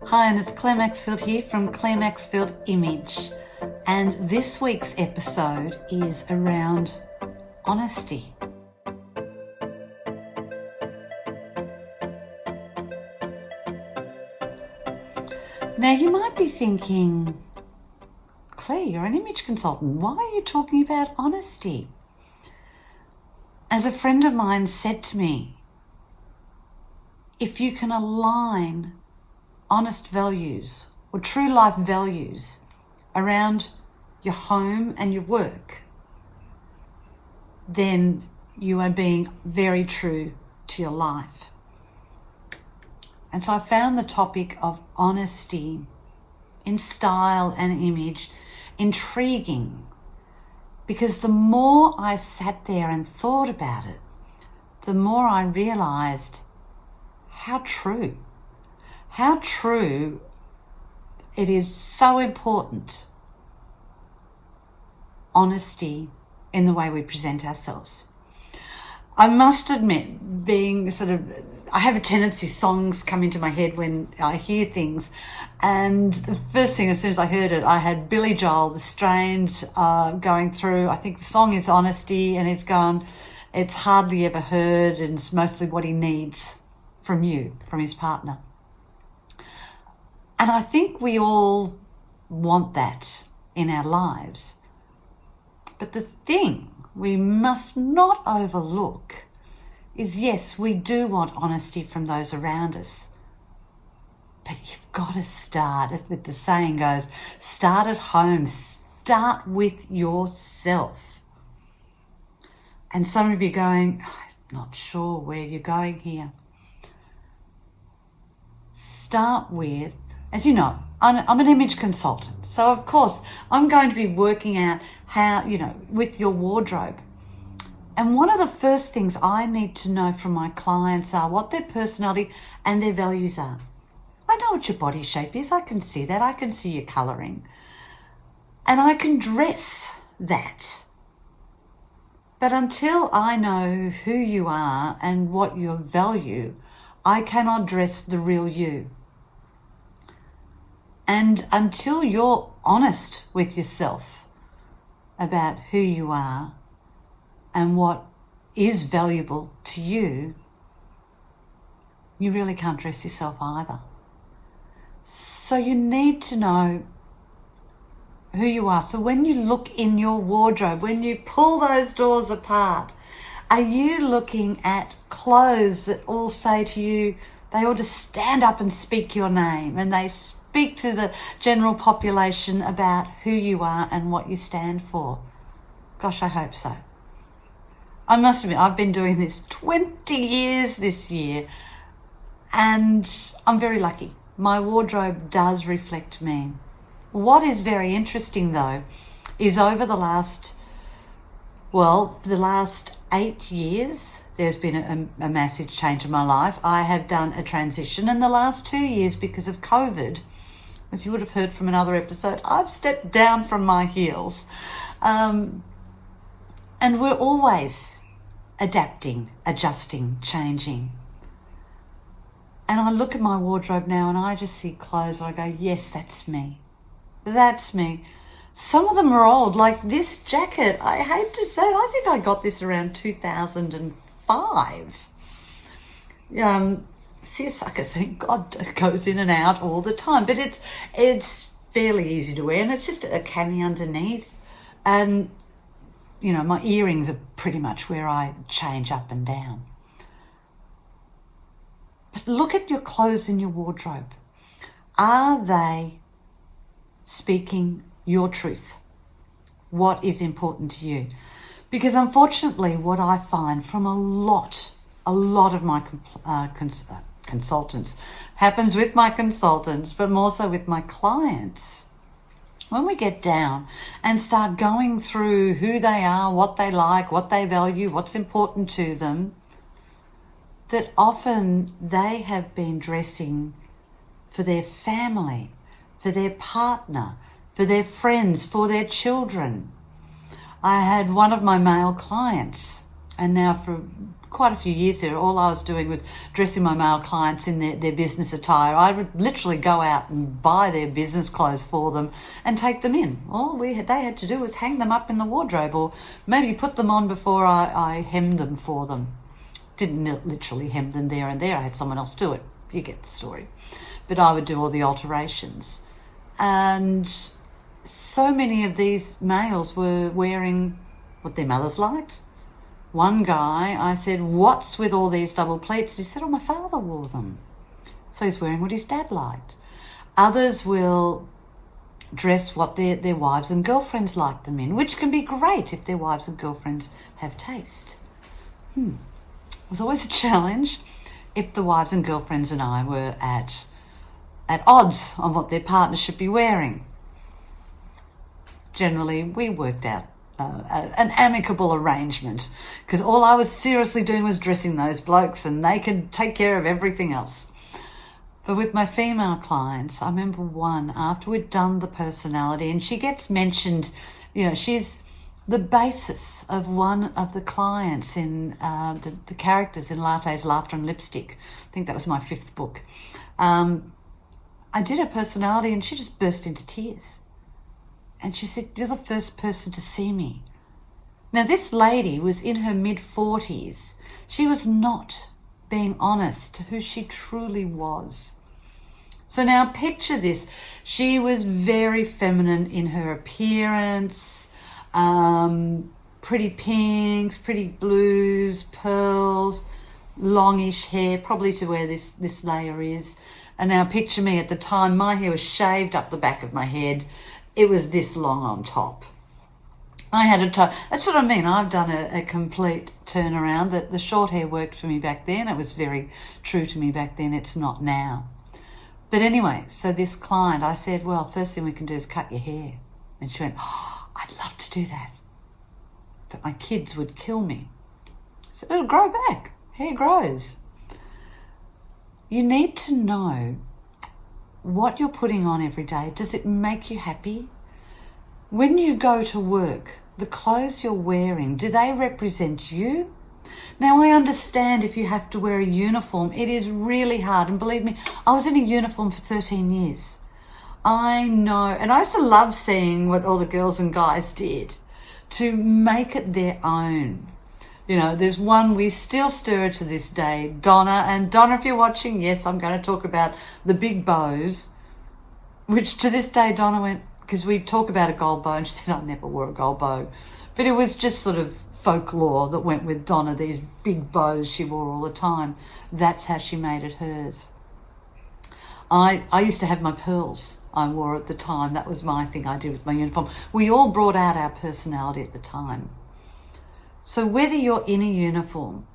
Hi, and it's Clare Maxfield here from Clare Maxfield Image. And this week's episode is around honesty. Now, you might be thinking, Clare, you're an image consultant. Why are you talking about honesty? As a friend of mine said to me, if you can align honest values or true life values around your home and your work, then you are being very true to your life. And so I found the topic of honesty in style and image intriguing, because the more I sat there and thought about it, the more I realized how true it is. So important, honesty in the way we present ourselves. I must admit, I have a tendency, songs come into my head when I hear things, and the first thing, as soon as I heard it, I had Billy Joel, The Strains, going through. I think the song is Honesty, and it's hardly ever heard, and it's mostly what he needs from you, from his partner. And I think we all want that in our lives. But the thing we must not overlook is, yes, we do want honesty from those around us. But you've got to start, as the saying goes, start at home. Start with yourself. And some of you going, I'm not sure where you're going here. Start with, as you know, I'm an image consultant. So, of course, I'm going to be working out how, with your wardrobe. And one of the first things I need to know from my clients are what their personality and their values are. I know what your body shape is. I can see that. I can see your colouring. And I can dress that. But until I know who you are and what you value, I cannot dress the real you. And until you're honest with yourself about who you are and what is valuable to you, you really can't dress yourself either. So you need to know who you are. So when you look in your wardrobe, when you pull those doors apart, are you looking at clothes that all say to you, they ought to stand up and speak your name, and they speak to the general population about who you are and what you stand for? Gosh, I hope so. I must admit, I've been doing this 20 years this year, and I'm very lucky. My wardrobe does reflect me. What is very interesting, though, is over the last 8 years, there's been a massive change in my life. I have done a transition, and the last 2 years, because of COVID, as you would have heard from another episode, I've stepped down from my heels. And we're always adapting, adjusting, changing. And I look at my wardrobe now and I just see clothes where I go, yes, that's me. That's me. Some of them are old, like this jacket. I hate to say it, I think I got this around 2005. Seersucker, thank God, it goes in and out all the time. But it's fairly easy to wear, and it's just a cami underneath. And, my earrings are pretty much where I change up and down. But look at your clothes in your wardrobe. Are they speaking your truth? What is important to you? Because unfortunately, what I find from a lot of my consultants, happens with my consultants, but more so with my clients, when we get down and start going through who they are, what they like, what they value, what's important to them, that often they have been dressing for their family, for their partner, for their friends, for their children. I had one of my male clients And now for quite a few years there, all I was doing was dressing my male clients in their business attire. I would literally go out and buy their business clothes for them and take them in. All they had to do was hang them up in the wardrobe, or maybe put them on before I hemmed them for them. Didn't literally hem them there and there. I had someone else do it. You get the story. But I would do all the alterations. And so many of these males were wearing what their mothers liked. One guy, I said, "What's with all these double pleats?" He said, "Oh, my father wore them." So he's wearing what his dad liked. Others will dress what their wives and girlfriends like them in, which can be great if their wives and girlfriends have taste. It was always a challenge if the wives and girlfriends and I were at odds on what their partner should be wearing. Generally, we worked out an amicable arrangement, because all I was seriously doing was dressing those blokes and they could take care of everything else. But with my female clients, I remember one, after we'd done the personality, and she gets mentioned, she's the basis of one of the clients in the characters in Latte's Laughter and Lipstick. I think that was my 5th book. I did her personality and she just burst into tears. And she said, "You're the first person to see me." Now, this lady was in her mid-40s. She was not being honest to who she truly was. So now picture this. She was very feminine in her appearance, pretty pinks, pretty blues, pearls, longish hair, probably to where this layer is. And now picture me at the time. My hair was shaved up the back of my head. It was this long on top. I had that's what I mean. I've done a complete turnaround. That the short hair worked for me back then. It was very true to me back then. It's not now. But anyway, so this client, I said, "Well, first thing we can do is cut your hair." And she went, "Oh, I'd love to do that, but my kids would kill me." I said, "It'll grow back. Hair grows." You need to know what you're putting on every day. Does it make you happy? When you go to work, the clothes you're wearing, do they represent you? Now, I understand if you have to wear a uniform, it is really hard. And believe me, I was in a uniform for 13 years. I know. And I used to love seeing what all the girls and guys did to make it their own. There's one we still stir to this day, Donna. And Donna, if you're watching, yes, I'm going to talk about the big bows, which to this day Donna went, because we talk about a gold bow, and she said, "I never wore a gold bow." But it was just sort of folklore that went with Donna, these big bows she wore all the time. That's how she made it hers. I used to have my pearls I wore at the time. That was my thing I did with my uniform. We all brought out our personality at the time. So whether you're in a uniform,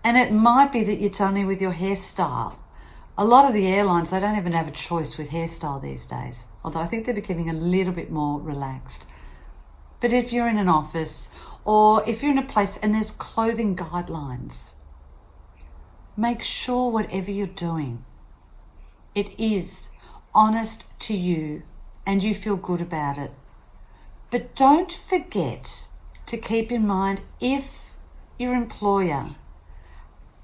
and it might be that it's only with your hairstyle. A lot of the airlines, they don't even have a choice with hairstyle these days, although I think they're getting a little bit more relaxed. But if you're in an office, or if you're in a place and there's clothing guidelines, make sure whatever you're doing, it is honest to you and you feel good about it. But don't forget to keep in mind, if your employer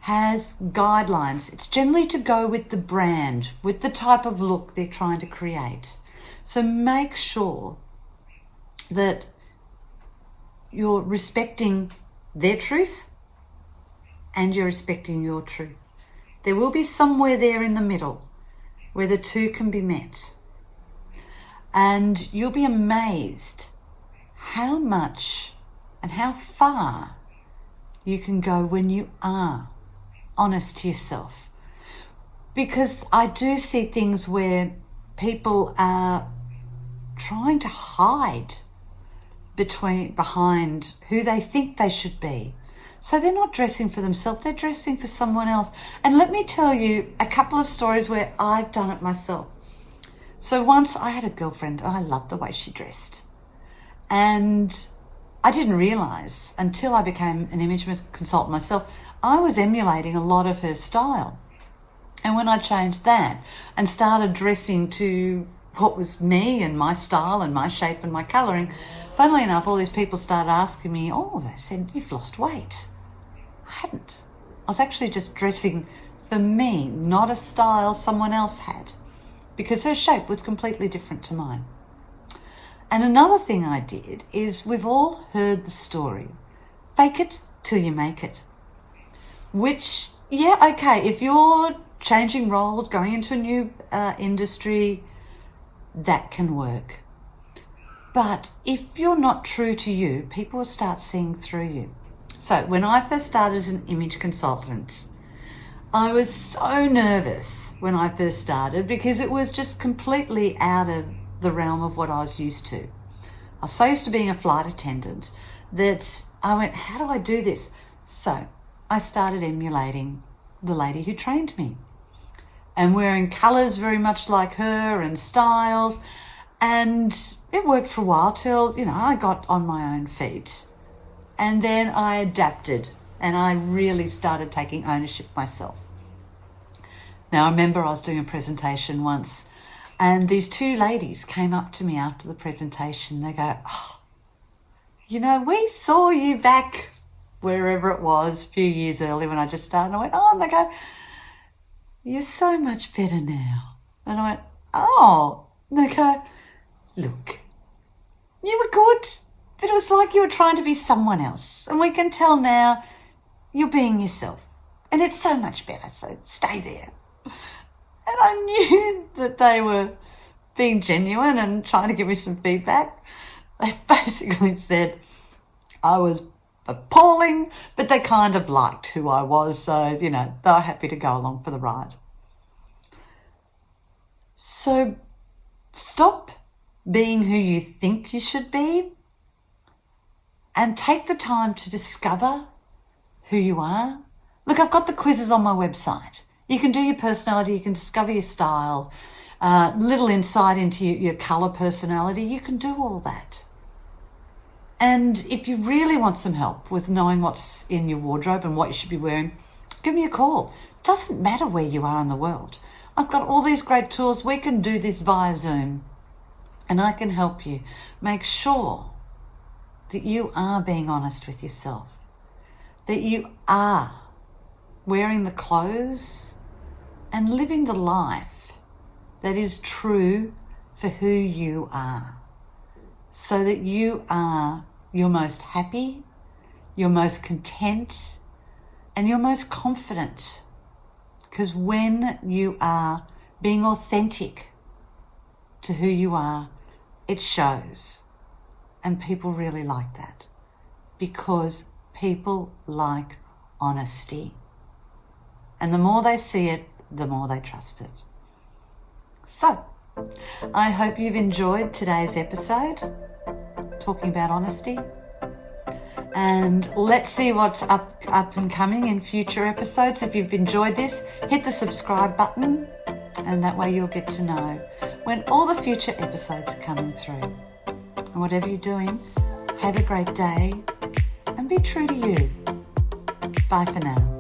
has guidelines, it's generally to go with the brand, with the type of look they're trying to create. So make sure that you're respecting their truth and you're respecting your truth. There will be somewhere there in the middle where the two can be met. And you'll be amazed how much and how far you can go when you are honest to yourself. Because I do see things where people are trying to hide behind who they think they should be. So they're not dressing for themselves, they're dressing for someone else. And let me tell you a couple of stories where I've done it myself. So once I had a girlfriend and I loved the way she dressed. And I didn't realise until I became an image consultant myself, I was emulating a lot of her style. And when I changed that and started dressing to what was me and my style and my shape and my colouring, funnily enough, all these people started asking me, they said, "You've lost weight." hadn't. I was actually just dressing for me, not a style someone else had, because her shape was completely different to mine. And another thing I did is, we've all heard the story, fake it till you make it. Which, yeah, okay, if you're changing roles, going into a new industry, that can work. But if you're not true to you, people will start seeing through you. So when I first started as an image consultant, I was so nervous when I first started, because it was just completely out of the realm of what I was used to. I was so used to being a flight attendant that I went, how do I do this? So I started emulating the lady who trained me and wearing colours very much like her and styles. And it worked for a while till, I got on my own feet. And then I adapted and I really started taking ownership myself. Now, I remember I was doing a presentation once and these two ladies came up to me after the presentation. They go, we saw you back wherever it was a few years earlier when I just started. And I went, and they go, you're so much better now. And I went, oh. And they go, look, you were good, but it was like you were trying to be someone else. And we can tell now you're being yourself. And it's so much better, so stay there. And I knew that they were being genuine and trying to give me some feedback. They basically said I was appalling, but they kind of liked who I was. So, they were happy to go along for the ride. So stop being who you think you should be and take the time to discover who you are. Look, I've got the quizzes on my website. You can do your personality, you can discover your style, little insight into your colour personality. You can do all that. And if you really want some help with knowing what's in your wardrobe and what you should be wearing, give me a call. It doesn't matter where you are in the world. I've got all these great tools. We can do this via Zoom and I can help you make sure that you are being honest with yourself, that you are wearing the clothes and living the life that is true for who you are, so that you are your most happy, your most content, and your most confident. Because when you are being authentic to who you are, it shows. And people really like that, because people like honesty. And the more they see it, the more they trust it. So, I hope you've enjoyed today's episode, talking about honesty. And let's see what's up and coming in future episodes. If you've enjoyed this, hit the subscribe button, and that way you'll get to know when all the future episodes are coming through. And whatever you're doing, have a great day and be true to you. Bye for now.